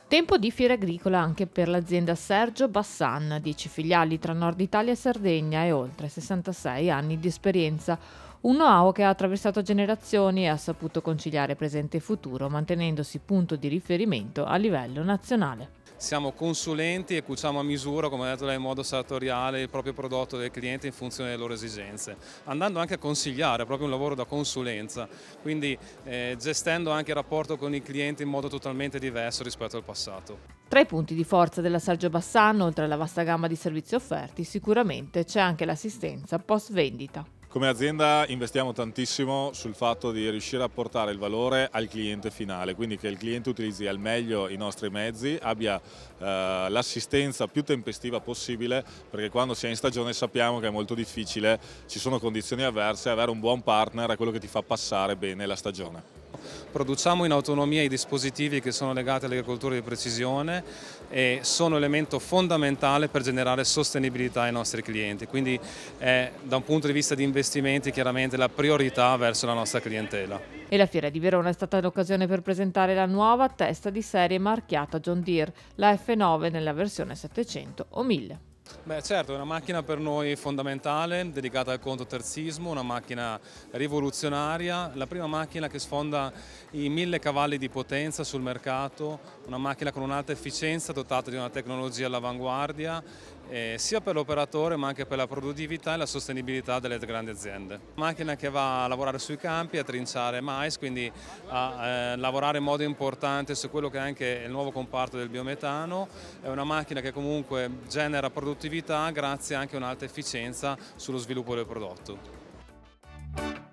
Tempo di fiera agricola anche per l'azienda Sergio Bassan, 10 filiali tra Nord Italia e Sardegna e oltre 66 anni di esperienza. Un know-how che ha attraversato generazioni e ha saputo conciliare presente e futuro, mantenendosi punto di riferimento a livello nazionale. Siamo consulenti e cuciamo a misura, come ha detto lei, in modo sartoriale il proprio prodotto del cliente in funzione delle loro esigenze, andando anche a consigliare, è proprio un lavoro da consulenza, quindi gestendo anche il rapporto con i clienti in modo totalmente diverso rispetto al passato. Tra i punti di forza della Sergio Bassan, oltre alla vasta gamma di servizi offerti, sicuramente c'è anche l'assistenza post vendita. Come azienda investiamo tantissimo sul fatto di riuscire a portare il valore al cliente finale, quindi che il cliente utilizzi al meglio i nostri mezzi, abbia l'assistenza più tempestiva possibile, perché quando si è in stagione sappiamo che è molto difficile, ci sono condizioni avverse, avere un buon partner è quello che ti fa passare bene la stagione. Produciamo in autonomia i dispositivi che sono legati all'agricoltura di precisione e sono elemento fondamentale per generare sostenibilità ai nostri clienti, quindi è da un punto di vista di investimenti chiaramente la priorità verso la nostra clientela. E la Fiera di Verona è stata l'occasione per presentare la nuova testa di serie marchiata John Deere, la F9 nella versione 700 o 1000. Beh, certo, è una macchina per noi fondamentale, dedicata al contoterzismo, una macchina rivoluzionaria, la prima macchina che sfonda i 1000 cavalli di potenza sul mercato, una macchina con un'alta efficienza dotata di una tecnologia all'avanguardia, sia per l'operatore ma anche per la produttività e la sostenibilità delle grandi aziende. Macchina che va a lavorare sui campi, a trinciare mais, quindi a lavorare in modo importante su quello che è anche il nuovo comparto del biometano, è una macchina che comunque genera produttività grazie anche a un'alta efficienza sullo sviluppo del prodotto.